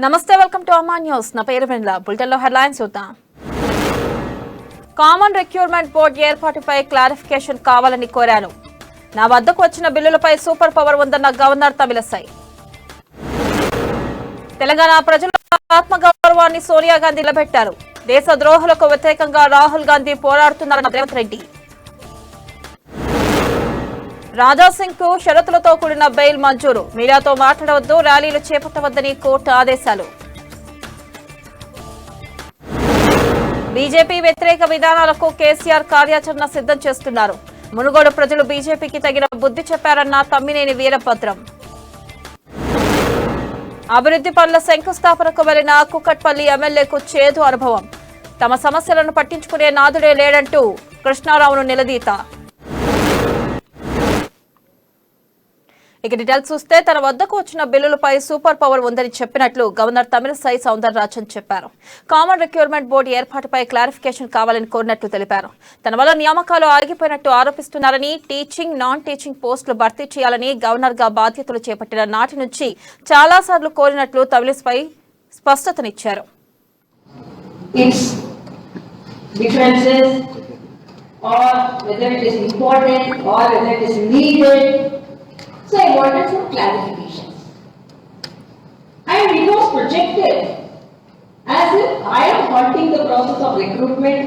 నమస్తే, welcome to అమ్మా news. నా పేరు వెన్నెల. బులెటిన్లో హెడ్లైన్స్ చూద్దాం. కామన్ రిక్రూట్మెంట్ బోర్డు ఏర్పాటుపై క్లారిఫికేషన్ కావాలని కోరాను. నా వద్దకు వచ్చిన బిల్లులపై సూపర్ పవర్ ఉందన్న గవర్నర్ తమిళసై. తెలంగాణ ప్రజల ఆత్మగౌరవాన్ని సోనియా గాంధీ నిలబెట్టారు. దేశ ద్రోహులకు వ్యతిరేకంగా రాహుల్ గాంధీ పోరాడుతున్నారన్న రేవంత్ రెడ్డి. రాజాసింగ్ కు షరతులతో కూడిన బెయిల్ మంజూరు. మీడియాతో మాట్లాడవద్దు, ర్యాలీలు చేపట్టవద్దని కోర్టు ఆదేశాలు. బీజేపీ వ్యతిరేక విధానాలకు కేసీఆర్ కార్యాచరణ సిద్ధం చేస్తున్నారు. మునుగోడు ప్రజలు బీజేపీకి తగిన బుద్ధి చెప్పారన్న తమ్మినేని వీరభద్రం. అభివృద్ధి పనుల శంకుస్థాపనకు వెళ్లిన కుక్కట్పల్లి ఎమ్మెల్యేకు చేదు అనుభవం. తమ సమస్యలను పట్టించుకునే నాదుడే లేడంటూ కృష్ణారావును నిలదీత. ఇక డీటెయిల్స్ చూస్తే తన వద్దకు వచ్చిన బిల్లులపై సూపర్ పవర్ ఉందని చెప్పినట్లు గవర్నర్ తమిళసై సౌందరరాజన్ చెప్పారు. కామన్ రిక్రూట్మెంట్ బోర్డు ఏర్పాటుపై క్లారిఫికేషన్ కావాలని కోరినట్లు తెలిపారు. తన వల్ల నియామకాలు ఆగిపోయినట్టు ఆరోపిస్తున్నారని, టీచింగ్, నాన్ టీచింగ్ పోస్టులు భర్తీ చేయాలని గవర్నర్ గా బాధ్యతలు చేపట్టిన నాటి నుంచి చాలాసార్లు కోరినట్లు Tamilisai స్పష్టతనిచ్చారు. So I wanted some clarification. And it was projected as if I am halting the process of recruitment,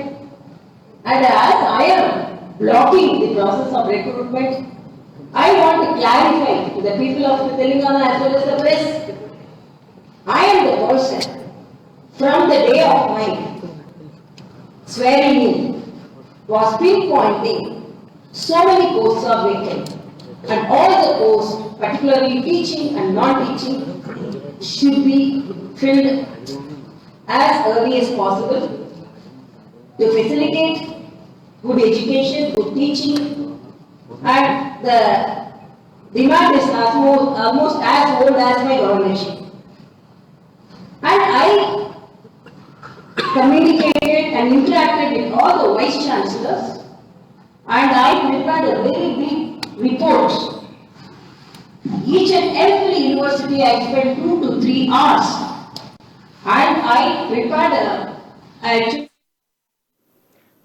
and as I am blocking the process of recruitment, I want to clarify to the people of Telangana as well as the press. I am the person from the day of my swearing in was pinpointing so many posts are vacant. And all the posts, particularly teaching and non-teaching, should be filled as early as possible to facilitate good education, good teaching, and the demand is almost as old as my governorship. And I communicated and interacted with all the vice chancellors, and I prepared a very big reports. Each and every university I spent 2 to 3 hours, and I prepared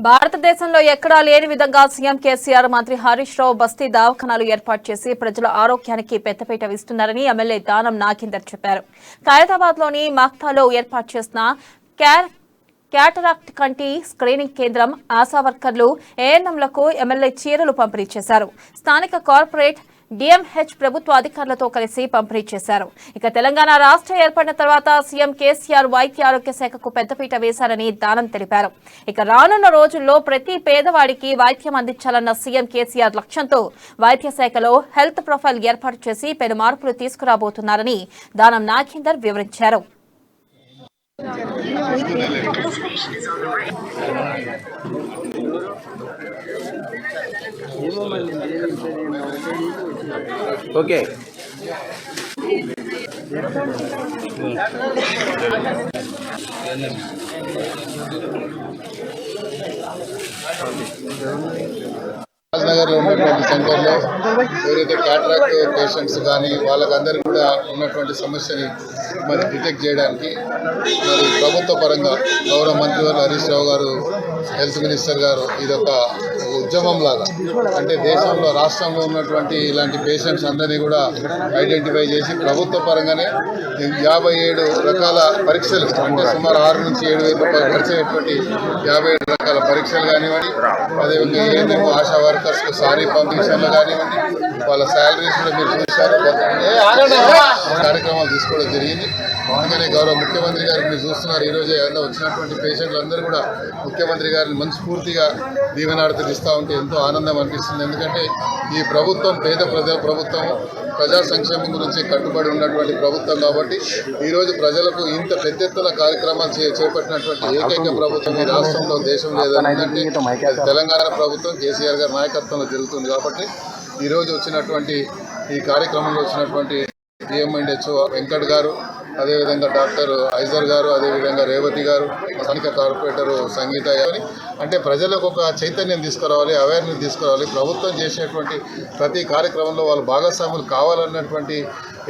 భారతదేశంలో ఎక్కడా లేని విధంగా CM KCR, మంత్రి హరీష్ రావు బస్తీ దవాఖానాలు ఏర్పాటు చేసి ప్రజల ఆరోగ్యానికి పెద్దపీట ఇస్తున్నారని ఎమ్మెల్యే దానం నాగేందర్ చెప్పారు. ఖైరతాబాద్ లోని మక్తాలో ఏర్పాటు చేసిన క్యాటరాక్ట్ కంటి స్క్రీనింగ్ కేంద్రం, ఆశా వర్కర్లు, ఏఎన్ఎంలకు ఎమ్మెల్యే చీరలు పంపిణీ చేశారు. స్థానిక కార్పొరేట్ డిఎంహెచ్ ప్రభుత్వ అధికారులతో కలిసి పంపిణీ చేశారు. ఇక తెలంగాణ రాష్ట్రం ఏర్పడిన తర్వాత సీఎం కేసీఆర్ వైద్య ఆరోగ్య శాఖకు పెద్దపీట వేశారని దానం తెలిపారు. ఇక రానున్న రోజుల్లో ప్రతి పేదవాడికి వైద్యం అందించాలన్న సీఎం కేసీఆర్ లక్ష్యంతో వైద్య శాఖలో హెల్త్ ప్రొఫైల్ ఏర్పాటు చేసి పెను మార్పులు తీసుకురాబోతున్నారని దానం నాగేందర్ వివరించారు. ఓకే రాజ్నగర్లో ఉన్నటువంటి సెంటర్లో ఎవరైతే క్యాటరాక్ట్ పేషెంట్స్ కానీ వాళ్ళకందరికీ కూడా ఉన్నటువంటి సమస్యని మరి డిటెక్ట్ చేయడానికి మరి ప్రభుత్వ పరంగా గౌరవ మంత్రివర్యులు హరీష్ రావు గారు, హెల్త్ మినిస్టర్ గారు ఇదొక ఉద్యమం లాగా, అంటే దేశంలో రాష్ట్రంలో ఉన్నటువంటి ఇలాంటి పేషెంట్స్ అందరినీ కూడా ఐడెంటిఫై చేసి ప్రభుత్వ పరంగానే 57 రకాల పరీక్షలు, అంటే సుమారు 6 నుంచి 7 వేల రూపాయలు ఖర్చు అయ్యేటువంటి 57 రకాల పరీక్షలు కానివ్వండి, అదేవిధంగా ఏఎన్ఎం ఆశా వర్కర్స్కు సారీ పంపించడంలో కానివ్వండి, వాళ్ళ శాలరీస్ కూడా మీరు చూశారు, కార్యక్రమాలు తీసుకోవడం జరిగింది. అందుకనే గౌరవ ముఖ్యమంత్రి గారికి మీరు చూస్తున్నారు, ఈరోజు ఏదైనా వచ్చినటువంటి పేషెంట్లందరూ కూడా ముఖ్యమంత్రి గారిని మనస్ఫూర్తిగా దీవెనార్థలు ఇస్తూ ఉంటే ఎంతో ఆనందం అనిపిస్తుంది. ఎందుకంటే ఈ ప్రభుత్వం పేద ప్రజల ప్రభుత్వం, ప్రజా సంక్షేమం గురించి కట్టుబడి ఉన్నటువంటి ప్రభుత్వం కాబట్టి ఈరోజు ప్రజలకు ఇంత పెద్ద ఎత్తున కార్యక్రమాలు చేపట్టినటువంటి ఏకైక ప్రభుత్వం ఈ రాష్ట్రంలో, దేశంలో ఏదంటే తెలంగాణ ప్రభుత్వం కేసీఆర్ గారి నాయకత్వంలో జరుగుతుంది. కాబట్టి ఈరోజు వచ్చినటువంటి ఈ కార్యక్రమంలో వచ్చినటువంటి డిఎంఎండ్హెచ్ఓ వెంకట్ గారు, అదేవిధంగా డాక్టర్ ఐజర్ గారు, అదేవిధంగా రేవతి గారు, స్థానిక కార్పొరేటరు సంగీత గారి, అంటే ప్రజలకు ఒక చైతన్యం తీసుకురావాలి, అవేర్నెస్ తీసుకురావాలి. ప్రభుత్వం చేసేటువంటి ప్రతి కార్యక్రమంలో వాళ్ళు భాగస్వాములు కావాలన్నటువంటి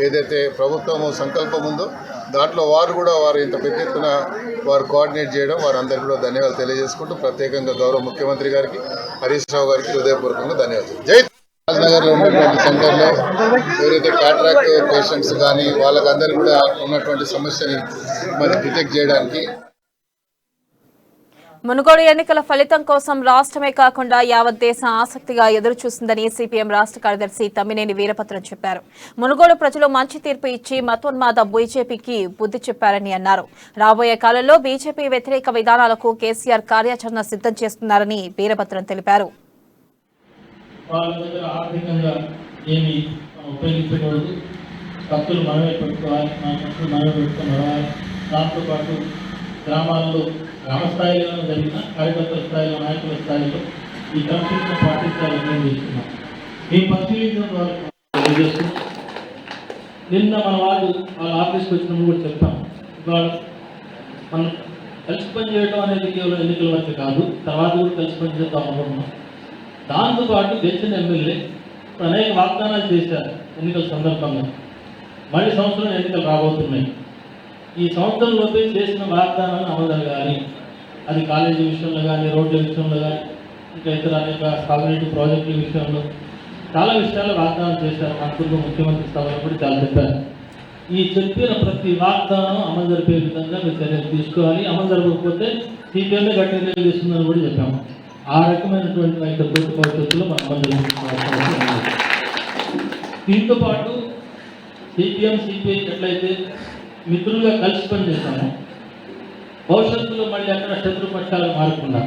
ఏదైతే ప్రభుత్వం సంకల్పం ఉందో దాంట్లో వారు కూడా వారు ఇంత పెద్ద ఎత్తున వారు కోఆర్డినేట్ చేయడం వారందరికీ కూడా ధన్యవాదాలు తెలియజేసుకుంటూ ప్రత్యేకంగా గౌరవ ముఖ్యమంత్రి గారికి హరీష్ రావు గారికి హృదయపూర్వకంగా ధన్యవాదాలు. జై రాజ్నగర్లో ఉన్నటువంటి సెంటర్లో ఎవరైతే క్యాటరాక్ట్ పేషెంట్స్ కానీ వాళ్ళకందరూ కూడా ఉన్నటువంటి సమస్యని మరి డిటెక్ట్ చేయడానికి మునుగోడు ఎన్నికల ఫలితం కోసం రాష్ట్రమే కాకుండా యావత్ దేశం ఆసక్తిగా ఎదురు చూస్తుందని సిపిఎం రాష్ట్ర కార్యదర్శి తమ్మినేని వీరభద్రం చెప్పారు. మునుగోడు ప్రజలు మంచి తీర్పు ఇచ్చి మతోన్మాద బీజేపీకి బుద్ధి చెప్పారని అన్నారు. రాబోయే కాలంలో బీజేపీ వ్యతిరేక విధానాలకు కేసీఆర్ కార్యాచరణ సిద్ధం చేస్తున్నారని వీరభద్రం తెలిపారు. గ్రామాల్లో గ్రామ స్థాయిలో జరిగిన కార్యకర్తల స్థాయిలో నాయకుల స్థాయిలో ఈ క్రమశిక్షణ పాటించాలని మేము చేస్తున్నాం. మేము పరిశీలించిన ద్వారా తెలియజేస్తున్నాం. నిన్న మన వాళ్ళ ఆఫీస్కి వచ్చినప్పుడు కూడా చెప్పాం, ఇవాళ మనం కలిసి పనిచేయడం అనేది కేవలం ఎన్నికల వరకు కాదు, తర్వాత కూడా కలిసి పనిచేద్దాం అనుకుంటున్నాం. దాంతోపాటు గెలిచిన ఎమ్మెల్యే అనేక వాగ్దానాలు చేశారు ఎన్నికల సందర్భంగా. మళ్ళీ సంవత్సరం ఎన్నికలు రాబోతున్నాయి. ఈ సంవత్సరంలోపే చేసిన వాగ్దానాలను అమలు జరగాలి. అది కాలేజీ విషయంలో కానీ, రోడ్ల విషయంలో కానీ, ఇంకా ఇతర అనేక సాగునీటి ప్రాజెక్టుల విషయంలో చాలా విషయాలు వాగ్దానం చేశారు. నాకు ముఖ్యమంత్రి స్థాయిలో కూడా చాలా చెప్పారు. ఈ చెప్పిన ప్రతి వాగ్దానం అమలు జరిపే విధంగా మీరు చర్యలు తీసుకోవాలి. అమలు జరగకపోతే సీపీఎంఏ గట్టి నిర్ణయం తీసుకుందని కూడా చెప్పాము. ఆ రకమైనటువంటి వైఖరి భవిష్యత్తులో మనం అమలు జరుగుతున్న దీంతో పాటు సిపిఎం సిపిఐ ఎట్లయితే మిత్రులుగా కలిసి పనిచేస్తాము, భవిష్యత్తులో మళ్ళీ అక్కడ శత్రుపక్షాలు మారకుండా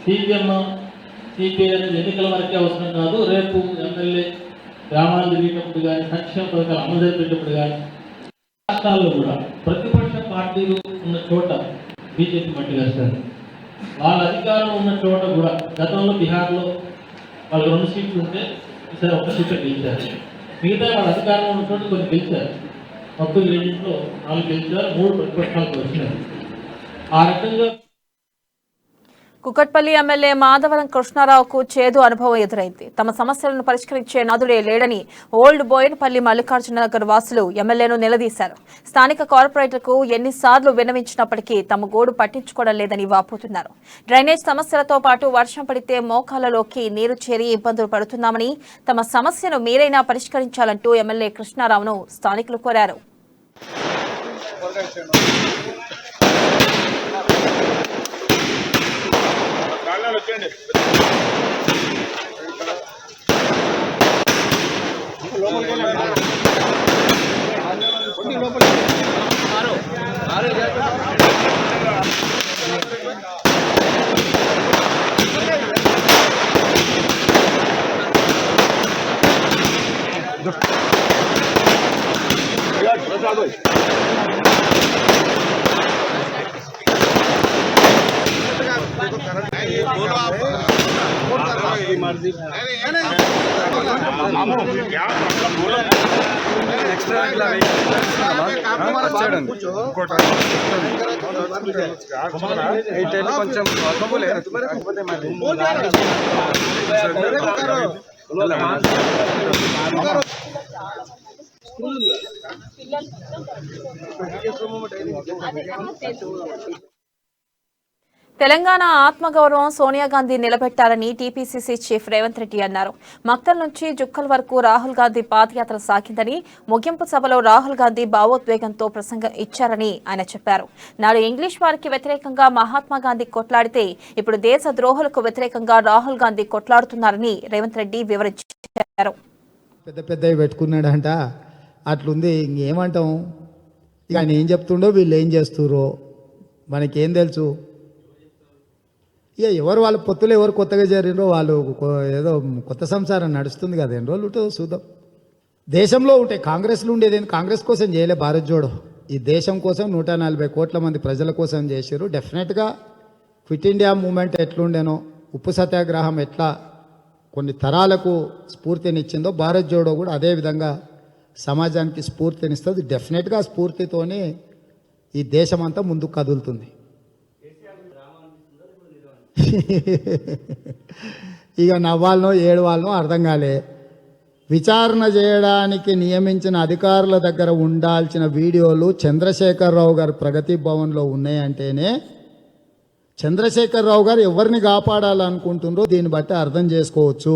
సిపిఎం సిపిఐ అనేది ఎన్నికల వరకే అవసరం కాదు, రేపు ఎమ్మెల్యే గ్రామాలు తిరిగేటప్పుడు కానీ, సంక్షేమ పథకాలు అమలు జరిపేటప్పుడు కానీ, రాష్ట్రాల్లో కూడా ప్రతిపక్ష పార్టీలు ఉన్న చోట బీజేపీ మట్టి వేస్తారు. వాళ్ళ అధికారంలో ఉన్న చోట కూడా గతంలో బీహార్లో వాళ్ళు 2 సీట్లు ఉంటే ఈసారి 1 సీట్లు గెలిచారు. మిగతా వాళ్ళ అధికారంలో ఉన్న చోట కొన్ని గెలిచారు. మొత్తం 2లో 4 గెలిచారు, 3 ప్రతిపక్షాలకు వచ్చినారు. ఆ రకంగా కుకట్పల్లి ఎమ్మెల్యే మాధవరం కృష్ణారావుకు చేదు అనుభవం ఎదురైంది. తమ సమస్యలను పరిష్కరించే నాదుడే లేడని ఓల్డ్ బోయన్పల్లి మల్లికార్జుననగర్ వాసులు ఎమ్మెల్యేను నిలదీశారు. స్థానిక కార్పొరేటర్కు ఎన్నిసార్లు విన్నవించినప్పటికీ తమ గోడు పట్టించుకోవడం లేదని వాపోతున్నారు. డ్రైనేజ్ సమస్యలతో పాటు వర్షం పడితే మోకాళ్లలోకి నీరు చేరి ఇబ్బందులు పడుతున్నామని, తమ సమస్యను మీరైనా పరిష్కరించాలంటూ ఎమ్మెల్యే కృష్ణారావును స్థానికులు కోరారు. తెలంగాణ ఆత్మగౌరవం సోనియా గాంధీ నిలబెట్టారని టీపీసీసీ చీఫ్ రేవంత్ రెడ్డి అన్నారు. మక్తల్ నుంచి జుక్కల్ వరకు రాహుల్ గాంధీ పాదయాత్ర సాగిందని, ముగింపు సభలో రాహుల్ గాంధీ భావోద్వేగంతో ప్రసంగం ఇచ్చారని ఆయన చెప్పారు. నాడు ఇంగ్లీష్ వారికి వ్యతిరేకంగా మహాత్మా గాంధీ కొట్లాడితే ఇప్పుడు దేశ ద్రోహులకు వ్యతిరేకంగా రాహుల్ గాంధీ కొట్లాడుతున్నారని రేవంత్ రెడ్డి వివరించారు. పెద్ద పెద్దవి పెట్టుకున్నాడంట, అట్లుంది. ఇంకేమంటాం? ఇక ఆయన ఏం చెప్తుండో వీళ్ళు ఏం చేస్తుర్రో మనకేం తెలుసు. ఇక ఎవరు వాళ్ళ పొత్తులు ఎవరు కొత్తగా చేరినరో వాళ్ళు ఏదో కొత్త సంసారం నడుస్తుంది కదా, ఎన్ని రోజులు ఉంటుందో చూద్దాం. దేశంలో ఉంటే కాంగ్రెస్లో ఉండేది కాంగ్రెస్ కోసం చేయలే భారత్ జోడో, ఈ దేశం కోసం 140 కోట్ల మంది ప్రజల కోసం చేశారు. డెఫినెట్గా క్విట్ ఇండియా మూమెంట్ ఎట్లుండేనో, ఉప్పు సత్యాగ్రహం ఎట్లా కొన్ని తరాలకు స్ఫూర్తినిచ్చిందో భారత్ జోడో కూడా అదే విధంగా సమాజానికి స్ఫూర్తినిస్తుంది. డెఫినెట్గా స్ఫూర్తితోనే ఈ దేశం అంతా ముందుకు కదులుతుంది. ఇక నవ్వాలనో ఏడవాలనో అర్థం కాలే. విచారణ చేయడానికి నియమించిన అధికారుల దగ్గర ఉండాల్సిన వీడియోలు చంద్రశేఖరరావు గారు ప్రగతి భవన్లో ఉన్నాయంటేనే చంద్రశేఖరరావు గారు ఎవరిని కాపాడాలనుకుంటుండ్రో దీన్ని బట్టి అర్థం చేసుకోవచ్చు.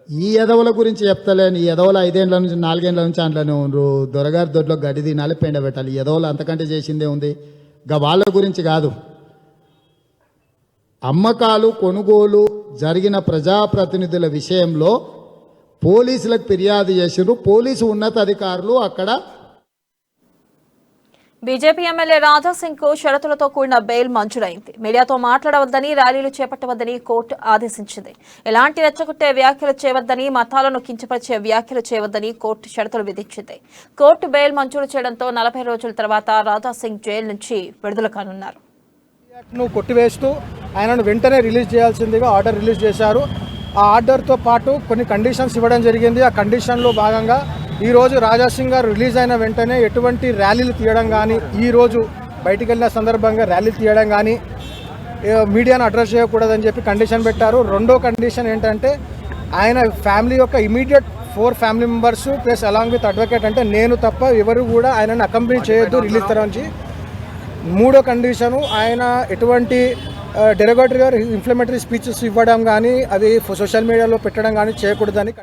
ఈ ఎదవల గురించి చెప్తలేను. ఈ ఎదవలు 5 ఏళ్ల నుంచి 4 ఏళ్ల నుంచి అందులోనే ఉండ్రు. దొరగారి దొడ్లో గడి తినాలి, పెండ పెట్టాలి. ఈ ఎదవలు అంతకంటే చేసిందే ఉంది. వాళ్ళ గురించి కాదు. అమ్మకాలు కొనుగోలు జరిగిన ప్రజాప్రతినిధుల విషయంలో పోలీసులకు ఫిర్యాదు చేసిర్రు. పోలీసు ఉన్నతాధికారులు అక్కడ బీజేపీ ఎమ్మెల్యే రాజాసింగ్ కు షరతులతో కూడిన బెయిల్ మంజూరైంది. మీడియాతో మాట్లాడవద్దని, ర్యాలీలు చేపట్టవద్దని కోర్టు ఆదేశించింది. ఎలాంటి రెచ్చగొట్టే వ్యాఖ్యలు చేయవద్దని, మతాలను కించపరిచే వ్యాఖ్యలు చేయవద్దని కోర్టు షరతులు విధించింది. కోర్టు బెయిల్ మంజూరు చేయడంతో 40 రోజుల తర్వాత రాజాసింగ్ జైలు నుంచి విడుదల కానున్నారు. కొట్టివేస్తూ ఆయనను వెంటనే రిలీజ్ చేయాల్సిందిగా ఆర్డర్ రిలీజ్ చేశారు. ఆ ఆర్డర్తో పాటు కొన్ని కండిషన్స్ ఇవ్వడం జరిగింది. ఆ కండిషన్లో భాగంగా ఈరోజు రాజాసింగ్ గారు రిలీజ్ అయిన వెంటనే ఎటువంటి ర్యాలీలు తీయడం కానీ, ఈరోజు బయటికి వెళ్ళిన సందర్భంగా ర్యాలీలు తీయడం కానీ, మీడియాను అడ్రస్ చేయకూడదని చెప్పి కండిషన్ పెట్టారు. రెండో కండిషన్ ఏంటంటే ఆయన ఫ్యామిలీ యొక్క immediate 4 family members plus along with advocate, అంటే నేను తప్ప ఎవరు కూడా ఆయనను అకంపెనీ చేయొద్దు రిలీజ్ తరించి. మూడో కండిషను ఆయన ఎటువంటి డెరగేటరీగా ఇన్ఫ్లమేటరీ స్పీచెస్ ఇవ్వడం కానీ, అది సోషల్ మీడియాలో పెట్టడం కానీ చేయకూడదని.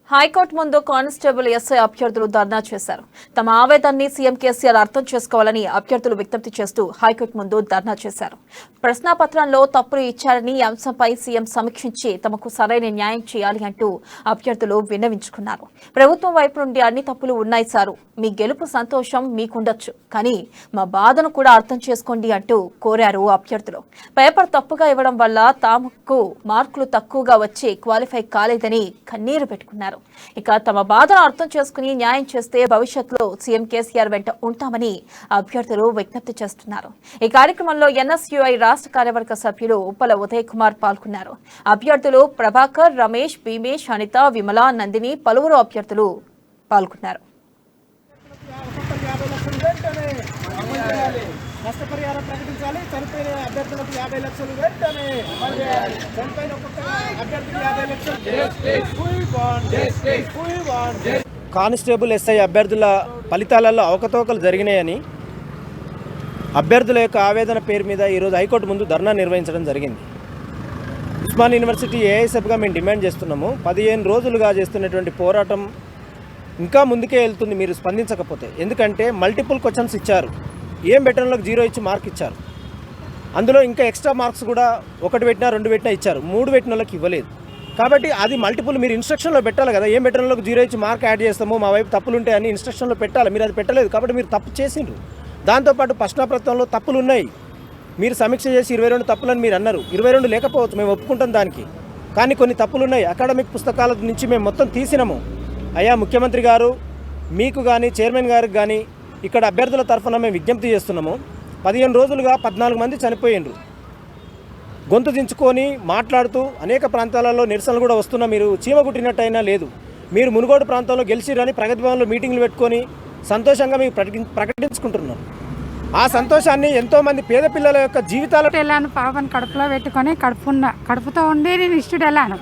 హైకోర్టు ముందు కానిస్టేబుల్ ఎస్ఐ అభ్యర్థులు ధర్నా చేశారు. తమ ఆవేదనని సీఎం కేసీఆర్ అర్థం చేసుకోవాలని అభ్యర్థులు విజ్ఞప్తి చేస్తూ హైకోర్టు ముందు ధర్నా చేశారు. ప్రశ్నాపత్రంలో తప్పులు ఇచ్చారని ఈ అంశంపై సీఎం సమీక్షించి తమకు సరైన న్యాయం చేయాలి అంటూ అభ్యర్థులు విన్నవించుకున్నారు. ప్రభుత్వం వైపు నుండి అన్ని తప్పులు ఉన్నాయి సారు, మీ గెలుపు సంతోషం మీకుండొచ్చు, కానీ మా బాధను కూడా అర్థం చేసుకోండి అంటూ కోరారు అభ్యర్థులు. పేపర్ తప్పుగా ఇవ్వడం వల్ల తమకు మార్కులు తక్కువగా వచ్చి క్వాలిఫై కాలేదని కన్నీరు పెట్టుకున్నారు. ఇక తమ బాధను అర్థం చేసుకుని న్యాయం చేస్తే భవిష్యత్తులో సీఎం కేసీఆర్ వెంట ఉంటామని అభ్యర్థులు విజ్ఞప్తి చేస్తున్నారు. ఈ కార్యక్రమంలో ఎన్ఎస్యుఐ రాష్ట్ర కార్యవర్గ సభ్యులు ఉప్పల ఉదయ్ కుమార్ పాల్గొన్నారు. అభ్యర్థులు ప్రభాకర్, రమేష్, భీమేష్, అనిత, విమల, నందిని, పలువురు అభ్యర్థులు పాల్గొన్నారు. నష్టపరిహారం ప్రకటించాలి. చనిపోయిన అభ్యర్థులకు 50 లక్షలు వెంటనే చనిపోయిన అభ్యర్థులకు 50 లక్షలు. కానిస్టేబుల్ ఎస్ఐ అభ్యర్థుల ఫలితాలలో అవకతవకలు జరిగినాయని అభ్యర్థుల యొక్క ఆవేదన పేరు మీద ఈరోజు హైకోర్టు ముందు ధర్నా నిర్వహించడం జరిగింది. ఉస్మాన్ యూనివర్సిటీ ఏఐఎస్ఎఫ్గా మేము డిమాండ్ చేస్తున్నాము. 15 రోజులుగా చేస్తున్నటువంటి పోరాటం ఇంకా ముందుకే వెళ్తుంది మీరు స్పందించకపోతే. ఎందుకంటే మల్టిపుల్ క్వశ్చన్స్ ఇచ్చారు. ఏం పెట్టడంలోకి 0 ఇచ్చి మార్క్ ఇచ్చారు. అందులో ఇంకా ఎక్స్ట్రా మార్క్స్ కూడా 1 పెట్టినా 2 పెట్టినా ఇచ్చారు. 3 పెట్టిన వాళ్ళకి ఇవ్వలేదు. కాబట్టి అది మల్టిపుల్ మీరు ఇన్స్ట్రక్షన్లో పెట్టాలి కదా. ఏం పెట్టడంలోకి 0 ఇచ్చి మార్క్ యాడ్ చేస్తాము, మా వైపు తప్పులు ఉంటాయని ఇన్స్ట్రక్షన్లో పెట్టాలి. మీరు అది పెట్టలేదు కాబట్టి మీరు తప్పు చేసిండ్రు. దాంతోపాటు ప్రశ్నాపత్రంలో తప్పులు ఉన్నాయి. మీరు సమీక్ష చేసి 22 తప్పులని మీరు అన్నారు. 22 లేకపోవచ్చు, మేము ఒప్పుకుంటాం దానికి. కానీ కొన్ని తప్పులు ఉన్నాయి. అకాడమిక్ పుస్తకాల నుంచి మేము మొత్తం తీసినాము. అయ్యా ముఖ్యమంత్రి గారు, మీకు కానీ చైర్మన్ గారికి కానీ ఇక్కడ అభ్యర్థుల తరఫున మేము విజ్ఞప్తి చేస్తున్నాము. 15 రోజులుగా 14 మంది చనిపోయిండ్రు. గొంతు దించుకొని మాట్లాడుతూ అనేక ప్రాంతాలలో నిరసనలు కూడా వస్తున్నా మీరు చీమగుట్టినట్టయినా లేదు. మీరు మునుగోడు ప్రాంతంలో గెలిచిరని ప్రగతి భవన్లో మీటింగ్లు పెట్టుకొని సంతోషంగా మీరు ప్రకటించుకుంటున్నారు. ఆ సంతోషాన్ని ఎంతోమంది పేద పిల్లల యొక్క జీవితాలు వెళ్ళాను. పాపను కడుపులో పెట్టుకొని కడుపుతో ఉండి నేను ఇన్స్టిట్యూట్ వెళ్ళాను.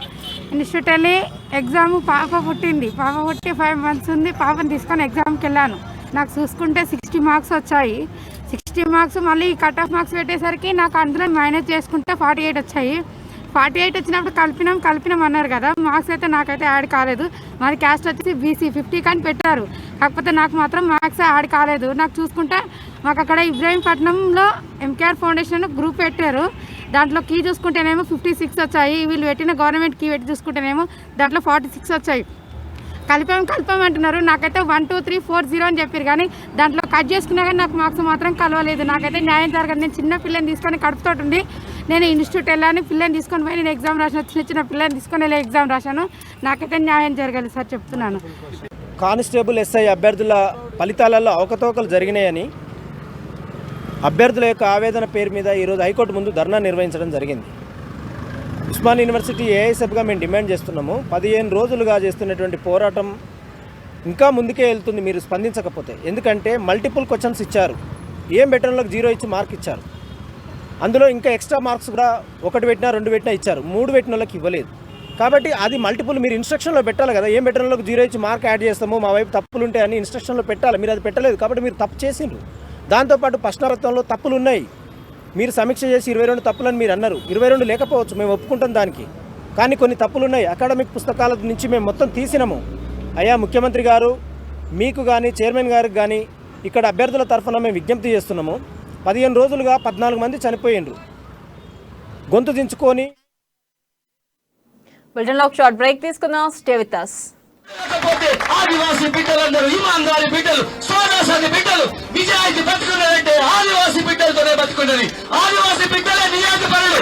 ఇన్స్టిట్యూట్ వెళ్ళి ఎగ్జామ్ పాప పుట్టి 5 months ఉంది. పాపను తీసుకొని ఎగ్జామ్కి వెళ్ళాను. నాకు చూసుకుంటే 60 మార్క్స్ వచ్చాయి. 60 మార్క్స్ మళ్ళీ కట్ ఆఫ్ మార్క్స్ పెట్టేసరికి నాకు అందులో మైనస్ చేసుకుంటే 48 వచ్చాయి. 48 వచ్చినప్పుడు కలిపినాం అన్నారు కదా. మార్క్స్ అయితే నాకైతే యాడ్ కాలేదు. మరి క్యాస్ట్ వచ్చేసి బీసీ 50 కానీ పెట్టారు. కాకపోతే నాకు మాత్రం మార్క్స్ యాడ్ కాలేదు. నాకు చూసుకుంటే మాకు అక్కడ ఇబ్రాహీంపట్నంలో ఎంకేఆర్ ఫౌండేషన్ గ్రూప్ పెట్టారు. దాంట్లో కీ చూసుకుంటేనేమో 56 వచ్చాయి. వీళ్ళు పెట్టిన గవర్నమెంట్ కీ పెట్టి చూసుకుంటేనేమో దాంట్లో 46 వచ్చాయి. కలిపామంటున్నారు. నాకైతే 1 2 3 4 0 అని చెప్పారు. కానీ దాంట్లో కట్ చేసుకున్నా కానీ నాకు మార్క్స్ మాత్రం కలవలేదు. నాకైతే న్యాయం జరగదు. నేను చిన్న పిల్లని తీసుకొని కడుపుతోటి నేను ఇన్స్టిట్యూట్ వెళ్ళాను. పిల్లని తీసుకొని పోయి నేను ఎగ్జామ్ రాసాను. చిన్న పిల్లని తీసుకొని వెళ్ళి ఎగ్జామ్ రాశాను. నాకైతే న్యాయం జరగాలి సార్ చెప్తున్నాను. కానిస్టేబుల్ ఎస్ఐ అభ్యర్థుల ఫలితాలలో అవకతవకలు జరిగినాయని అభ్యర్థుల యొక్క ఆవేదన పేరు మీద ఈరోజు హైకోర్టు ముందు ధర్నా నిర్వహించడం జరిగింది. ఉస్మాన్ యూనివర్సిటీ ఏఐఎస్ఎఫ్గా మేము డిమాండ్ చేస్తున్నాము. 15 రోజులుగా చేస్తున్నటువంటి పోరాటం ఇంకా ముందుకే వెళ్తుంది మీరు స్పందించకపోతే. ఎందుకంటే మల్టిపుల్ క్వశ్చన్స్ ఇచ్చారు. ఏం పెట్టడంలోకి 0 ఇచ్చి మార్క్ ఇచ్చారు. అందులో ఇంకా ఎక్స్ట్రా మార్క్స్ కూడా 1 పెట్టినా 2 పెట్టినా ఇచ్చారు, 3 పెట్టిన వాళ్ళకి ఇవ్వలేదు. కాబట్టి అది మల్టిపుల్ మీరు ఇన్స్ట్రక్షన్లో పెట్టాలి కదా. ఏం పెట్టిన వాళ్ళకి 0 ఇచ్చి మార్క్ యాడ్ చేస్తాము, మా వైపు తప్పులు ఉంటాయని ఇన్స్ట్రక్షన్లో పెట్టాలి. మీరు అది పెట్టలేదు కాబట్టి మీరు తప్పు చేసిండ్రు. దాంతోపాటు ప్రశ్నాపత్రంలో తప్పులు ఉన్నాయి. మీరు సమీక్ష చేసి 22 తప్పులని మీరు అన్నారు. 22 లేకపోవచ్చు, మేము ఒప్పుకుంటాం దానికి. కానీ కొన్ని తప్పులు ఉన్నాయి. అకాడమిక్ పుస్తకాల నుంచి మేము మొత్తం తీసినాము. అయ్యా ముఖ్యమంత్రి గారు, మీకు కానీ చైర్మన్ గారికి కానీ ఇక్కడ అభ్యర్థుల తరఫున మేము విజ్ఞప్తి చేస్తున్నాము. 15 రోజులుగా 14 మంది చనిపోయిండ్రు. గొంతు దించుకొని బులెటిన్లో ఒక షార్ట్ బ్రేక్ తీసుకుందాం. Stay with us. ఆదివాసీ బిడ్డలందరూ ఇమాందారి బిడ్డలు, సోదాసాని బిడ్డలు, నిజాయితీ బతుకున్నారంటే ఆదివాసీ బిడ్డలతోనే బతుకున్నది. ఆదివాసీ బిడ్డలే నిజాయితీ పనులు.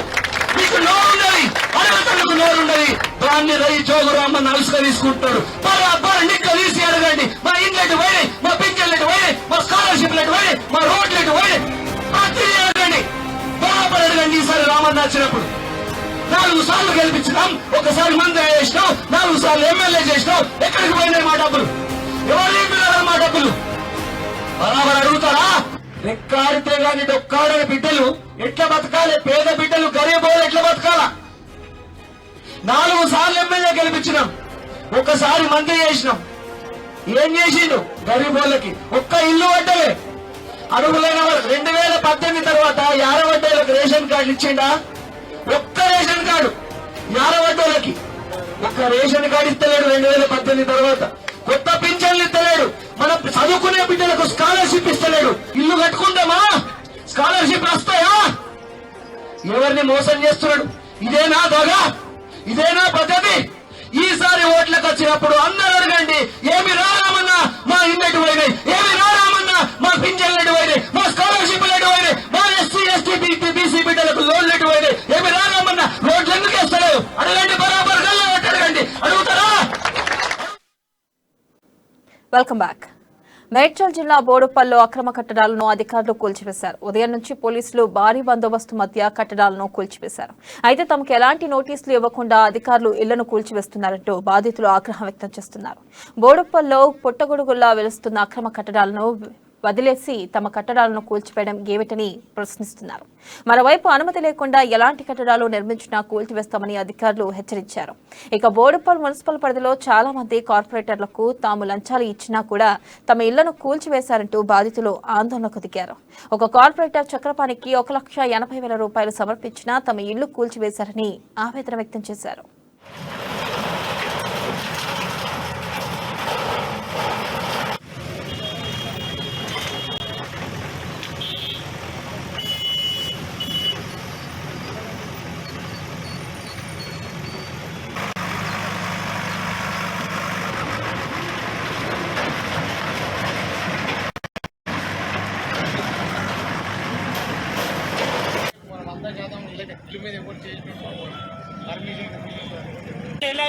మీకు నోరుండది, అడగతలకు నోరుండది. దాన్ని రై జోగురామన్న అలుసుగా తీసుకుంటున్నాడు. బరాబర్ నిక్క తీసి అడగండి. మా ఇండ్లెట్ పోయి, మా పింఛన్లెట్ పోయి, మా స్కాలర్షిప్లెట్ పోయి, మా రోడ్లెట్ పోయి ప్రతి అడగండి. బరాబర్ అడగండి. ఈసారి రామన్న వచ్చినప్పుడు 4 సార్లు గెలిపించినాం, ఒకసారి మంత్రి చేసినాం, 4 సార్లు ఎమ్మెల్యే చేసినాం. ఎక్కడికి పోయినాయి మా డబ్బులు? ఎవరు నింపినారా మా డబ్బులు? బరాబర్ అడుగుతారా? రెక్కాడితే గాని డొక్కాడని బిడ్డలు ఎట్లా బతకాలి? పేద బిడ్డలు గరీబోళ్ళు ఎట్లా బతకాలా? 4 సార్లు ఎమ్మెల్యే గెలిపించినాం, ఒకసారి మంత్రి చేసినాం. ఏం చేసిండు? గరీబోళ్ళకి ఒక్క ఇల్లు పడ్డలే. అడుగులైన వాళ్ళు 2018 తర్వాత 50 వడ్డేలకు రేషన్ కార్డులు ఇచ్చిండా? ఒక్క రేషన్ కార్డు 50 వడ్డేలకి ఒక్క రేషన్ కార్డు ఇస్తలేడు. 2018 తర్వాత కొత్త పింఛన్లు ఇస్తలేడు. మన చదువుకునే బిడ్డలకు స్కాలర్షిప్ ఇస్తలేడు. ఇల్లు కట్టుకుంటామా? స్కాలర్షిప్ వస్తాయా? ఎవరిని మోసం చేస్తున్నాడు? ఇదేనా దగా? ఇదేనా పద్ధతి? ఈసారి ఓట్లకు వచ్చినప్పుడు అందరూ అడగండి, ఏమి రారామన్నా మా ఇల్లెటు పోయినాయి, ఏమి రారామన్నా మా పింఛన్లు పోయినాయి, మా స్కాలర్షిప్ పోయినాయి, మా ఎస్సీ ఎస్టీ బీసీ బిడ్డలకు లోన్లు పోయినాయి, ఏమి రారామన్నా రోడ్లు ఎందుకు వేస్తలేవు? అడగండి, బరాబర్ గల్లా అడగండి. అడుగుతారా? Welcome back. మేడ్చల్ జిల్లా బోడుపల్లో అక్రమ కట్టడాలను అధికారులు కూల్చివేశారు. ఉదయం నుంచి పోలీసులు భారీ బందోబస్తు మధ్య కట్టడాలను కూల్చివేశారు. అయితే తమకు ఎలాంటి నోటీసులు ఇవ్వకుండా అధికారులు ఇళ్లను కూల్చివేస్తున్నారంటూ బాధితులు ఆగ్రహం వ్యక్తం చేస్తున్నారు. బోడుపల్లో పుట్టగొడుగుల్లా వెలుస్తున్న అక్రమ కట్టడాలను వదిలేసి తమ కట్టడాలను కూల్చివేయడం ఏమిటని ప్రశ్నిస్తున్నారు. మరోవైపు అనుమతి లేకుండా ఎలాంటి కట్టడాలు నిర్మించినా కూల్చివేస్తామని అధికారులు హెచ్చరించారు. ఇక బోడుపల్ మున్సిపల్ పరిధిలో చాలా మంది కార్పొరేటర్లకు తాము లంచాలు ఇచ్చినా కూడా తమ ఇళ్లను కూల్చివేశారంటూ బాధితులు ఆందోళనకు దిగారు. ఒక కార్పొరేటర్ చక్రపాణికి 1,80,000 రూపాయలు సమర్పించినా తమ ఇళ్లు కూల్చివేశారని ఆవేదన వ్యక్తం చేశారు.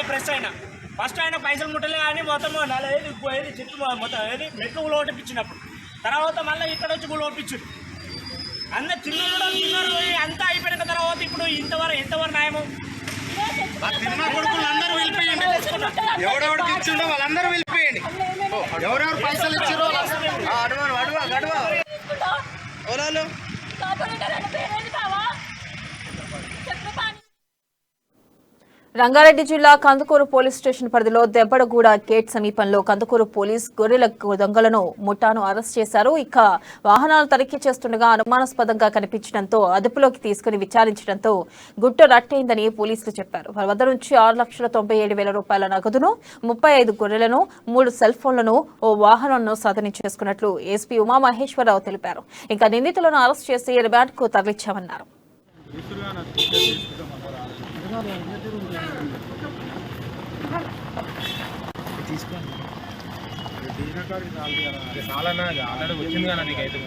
ప్రెస్ అయినా ఫస్ట్ ఆయన పైసలు ముట్టలే కానీ మొత్తం 4 పోయేది చెట్టు మొత్తం ఏది మెట్లు ఊలోటిపించినప్పుడు తర్వాత మళ్ళీ ఇక్కడ వచ్చి ఊలోపించారు. అందరు తిన్నారు అంతా అయిపోయిన తర్వాత ఇప్పుడు ఎంతవరకు న్యాయము? తిన్న కొడుకులు అందరూ వెళ్ళిపోయండి, ఎవడెవడికి ఇచ్చిండో వాళ్ళందరూ వెళ్ళిపోయండి. ఎవరెవరు పైసలు ఇచ్చారో రంగారెడ్డి జిల్లా కందుకూరు పోలీస్ స్టేషన్ పరిధిలో దెబ్బడగూడ గేట్ సమీపంలో కందుకూరు పోలీస్ గొర్రెల దొంగలను ముఠాను అరెస్ట్ చేశారు. ఇక వాహనాలు తనిఖీ చేస్తుండగా అనుమానాస్పదంగా కనిపించడంతో అదుపులోకి తీసుకుని విచారించడంతో గుట్టు రట్టయిందని పోలీసులు చెప్పారు. వారి వద్ద నుంచి 6,97,000 రూపాయల నగదును, 35 గొర్రెలను, 3 సెల్ ఫోన్లను, ఓ వాహనాలను స్వాధీనం చేసుకున్నట్లు ఎస్పీ ఉమామహేశ్వరరావు తెలిపారు. ఇంకా నిందితులను అరెస్ట్ చేసి రిమాండ్కు తరలించామన్నారు. వచ్చింది కానీ నీకైతే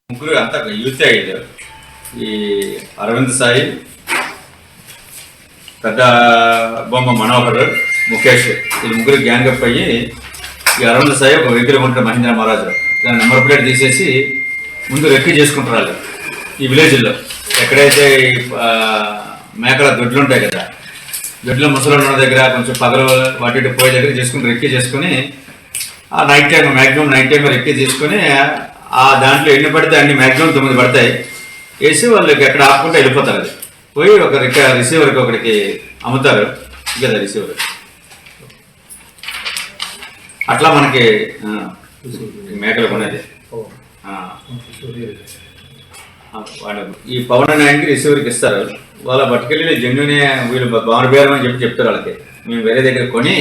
ముగ్గురు అంతా యూత్ అయ్యారు. ఈ అరవింద్ సాయి, పెద్ద బొమ్మ మనోహర్, ముఖేష్, వీళ్ళు ముగ్గురు గ్యాంగ్ అప్ అయ్యి ఈ అరవింద్ సాయి ఒక వెహికల్ కొంటారు మహేంద్ర మహారాజు, దాని నెంబర్ ప్లేట్ తీసేసి ముందు రెక్కీ చేసుకుంటారు వాళ్ళు ఈ విలేజ్లో. ఎక్కడైతే మేకల దొడ్లు ఉంటాయి కదా, దొడ్ల ముసలి దగ్గర కొంచెం పగలు వాటి పోయే దగ్గర చేసుకుని రెక్కి చేసుకుని ఆ night time maximum night time recce తీసుకొని ఆ దాంట్లో ఎన్ని పడితే అన్ని మ్యాక్సిమం 9 పడతాయి వేసి వాళ్ళకి ఎక్కడ ఆపుకుంటే వెళ్ళిపోతారు. అది పోయి ఒక రిసీవర్కి ఒకరికి అమ్ముతారు కదా రిసీవర్. అట్లా మనకి మేకలు కొనేది వాళ్ళు ఈ పవన్ నాయన్కి రిసీవర్కి ఇస్తారు. వాళ్ళ పట్టుకెళ్ళి జెన్యునే వీళ్ళు బాగుబేరం అని చెప్తారు. వాళ్ళకి మేము వేరే దగ్గర కొని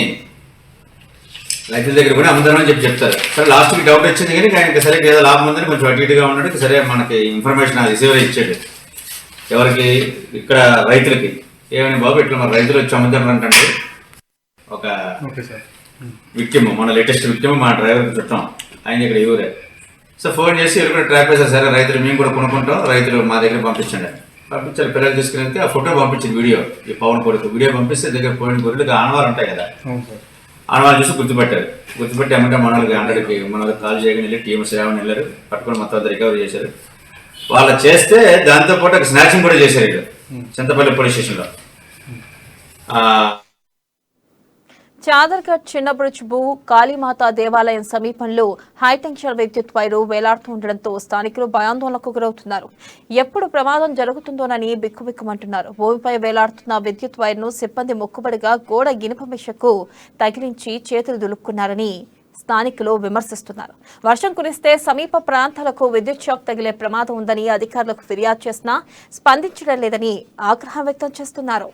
రైతుల దగ్గర కూడా అమ్ముతామని చెప్తారు. సరే లాస్ట్కి డౌట్ వచ్చింది కానీ ఆయనకి సరే ఏదో లాభం ఉందని కొంచెం అటు ఇటుగా ఉన్నాడు. సరే మనకి ఇన్ఫర్మేషన్ రిసీవర్ ఇచ్చాడు ఎవరికి ఇక్కడ రైతులకి. ఏమని బాబు ఇట్లా మన రైతులు వచ్చి అమ్ముతారంటే ఒక విక్టిమ్, మన లేటెస్ట్ విక్టిమ్ మా డ్రైవర్కి చుట్టాం, ఆయన ఇక్కడ ఎవరే. సో ఫోన్ చేసి ఎవరు కూడా ట్రాప్ చేశారు. సరే రైతులు మేము కూడా కొనుక్కుంటాం, రైతులు మా దగ్గర పంపించండి. పంపించారు. పిల్లలు తీసుకుని ఆ ఫోటో పంపించింది, వీడియో, ఈ పవన్ కొడుకు వీడియో పంపిస్తే దగ్గర పోయిన గొర్రెలకు ఆనవాళ్ళు ఉంటాయి కదా, ఆనవాళ్ళు చూసి గుర్తుపెట్టారు. గుర్తుపెట్టి ఏమంటే మనకి 100కి కాల్ చేయగానే వెళ్ళి టీమ్ 7 వెళ్ళారు, పట్టుకొని మొత్తం రికవరీ చేశారు. వాళ్ళు చేస్తే దాంతోపాటు ఒక స్నాచింగ్ కూడా చేశారు ఇక్కడ చింతపల్లి పోలీస్ స్టేషన్లో. చాదర్ఘట్ చిన్నబ్రిడ్జ్ భూ కాళీమాత దేవాలయం సమీపంలో హైటెన్షన్ విద్యుత్ వైరు వేలాడుతూ ఉండడంతో స్థానికులు భయాందోళనకు గురవుతున్నారు. ఎప్పుడు ప్రమాదం జరుగుతుందోనని బిక్కుబిక్కుమంటున్నారు. భూమిపై వేలాడుతున్న విద్యుత్ వైర్ను సిబ్బంది మొక్కుబడిగా గోడ ఇనుప మిషకు తగిలించి చేతులు దులుపుకున్నారని స్థానికులు విమర్శిస్తున్నారు. వర్షం కురిస్తే సమీప ప్రాంతాలకు విద్యుత్ షాక్ తగిలే ప్రమాదం ఉందని అధికారులకు ఫిర్యాదు చేసినా స్పందించడం లేదని ఆగ్రహం వ్యక్తం చేస్తున్నారు.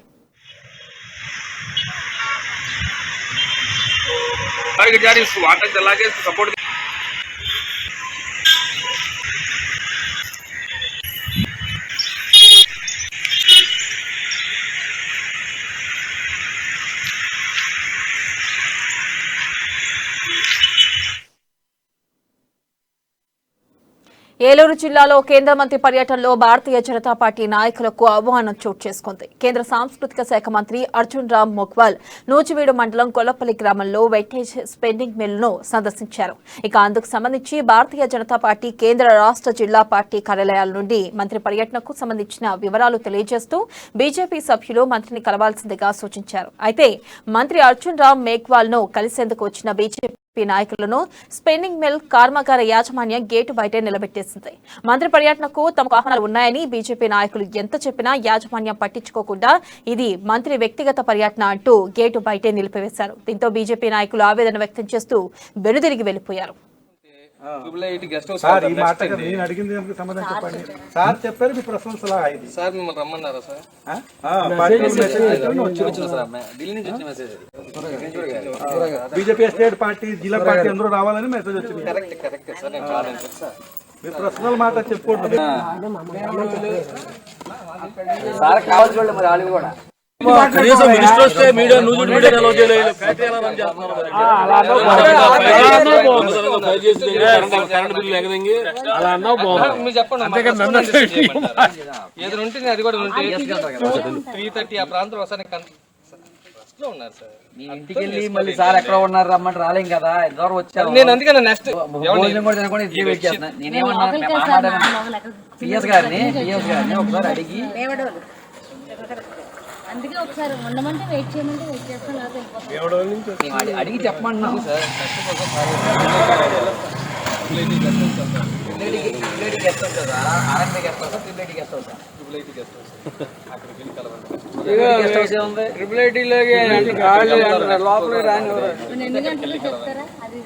ఏలూరు జిల్లాలో కేంద్ర మంత్రి పర్యటనలో భారతీయ జనతా పార్టీ నాయకులకు ఆహ్వానం చోటు చేసుకుంది. కేంద్ర సాంస్కృతిక శాఖ మంత్రి అర్జున్ రామ్ మొగ్వాల్ నూజివీడు మండలం కొల్లపల్లి గ్రామంలో వెయిటేజ్ స్పెండింగ్ మిల్ను సందర్శించారు. ఇక అందుకు సంబంధించి భారతీయ జనతా పార్టీ కేంద్ర రాష్ట్ర జిల్లా పార్టీ కార్యాలయాల నుండి మంత్రి పర్యటనకు సంబంధించిన వివరాలు తెలియజేస్తూ బీజేపీ సభ్యులు మంత్రిని కలవాల్సిందిగా సూచించారు. అయితే మంత్రి అర్జున్ రామ్ మేఘ్వాల్ ను కలిసేందుకు వచ్చిన బీజేపీ నాయకులను స్పెన్నింగ్ మిల్ కర్మాగార యాజమాన్యం గేటు బయటే నిలబెట్టేసింది. మంత్రి పర్యటనకు తమకు ఆహ్వానాలు ఉన్నాయని బీజేపీ నాయకులు ఎంత చెప్పినా యాజమాన్యం పట్టించుకోకుండా ఇది మంత్రి వ్యక్తిగత పర్యటన అంటూ గేటు బయటే నిలిపివేశారు. దీంతో బీజేపీ నాయకులు ఆవేదన వ్యక్తం చేస్తూ వెనుదిరిగి వెళ్లిపోయారు. సార్ ఈ మాట నేను అడిగింది సమాధానం చెప్పండి. సార్ చెప్పారు మీ ప్రశ్న సలహా ఇది. సార్ మిమ్మల్ని రమ్మన్నారా సార్? బీజేపీ స్టేట్ పార్టీ జిల్లా పార్టీ అందరూ రావాలని మెసేజ్ వచ్చింది. కరెక్ట్ సార్, నేను కాదండి సార్. మీ పర్సనల్ మాట చెప్పుకోండి సార్. కావాల్సి వాళ్ళు మరి వాళ్ళు కూడా కనీసం మినిస్టర్ వస్తే మీడియా అలౌ చేయలేదు. ఏదో ఉంటుంది అది కూడా 3:30 ఆ ప్రాంతం వస్తాను ఉన్నారు సార్. మీ ఇంటికి వెళ్ళి మళ్ళీ సార్ ఎక్కడ ఉన్నారు రమ్మంటే రాలేం కదా, దూరం వచ్చారు. నేను అందుకని నెక్స్ట్ నేనేమన్నా పిఎస్ గారిని ఒకసారి అడిగి అందుకే ఒకసారి ఉండమంటే వెయిట్ చేయమంటే వెయిట్ చేస్తాను అడిగి చెప్పమంటున్నాను సార్. ఎన్ని గంటలు చెప్తారా అది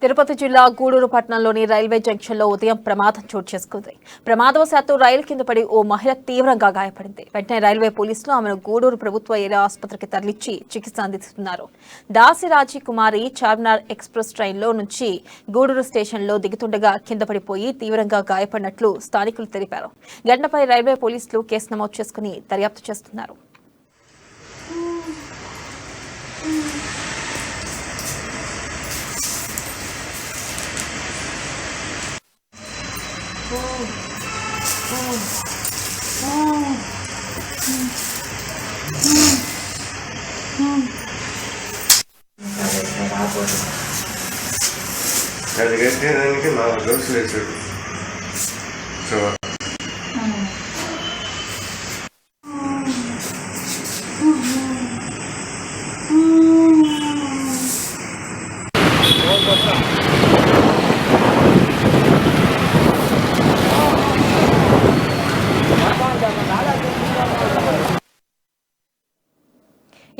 తిరుపతి జిల్లా గూడూరు పట్టణంలోని రైల్వే జంక్షన్లో ఉదయం ప్రమాదం చోటు చేసుకుంది. ప్రమాదవశాత్తు రైలు కింద పడి ఓ మహిళ తీవ్రంగా గాయపడింది. వెంటనే రైల్వే పోలీసులు ఆమెను గూడూరు ప్రభుత్వ ఏరియా ఆసుపత్రికి తరలించి చికిత్స అందిస్తున్నారు. దాసిరాజీ కుమారి చార్మినార్ ఎక్స్ప్రెస్ ట్రైన్లో నుంచి గూడూరు స్టేషన్లో దిగుతుండగా కింద పడిపోయి తీవ్రంగా గాయపడినట్లు స్థానికులు తెలిపారు. ఘటనపై రైల్వే పోలీసులు కేసు నమోదు చేసుకుని దర్యాప్తు చేస్తున్నారు. అది కట్టేదానికి నా గొలుసు వేసాడు. సో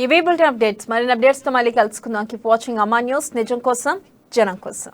ఇవే బులెటిన్ అప్డేట్స్. మరిన్ని అప్డేట్స్ తో మళ్ళీ కలుసుకుందాం. కీప్ వాచింగ్ అమ్మా న్యూస్. నిజం కోసం జనం కోసం.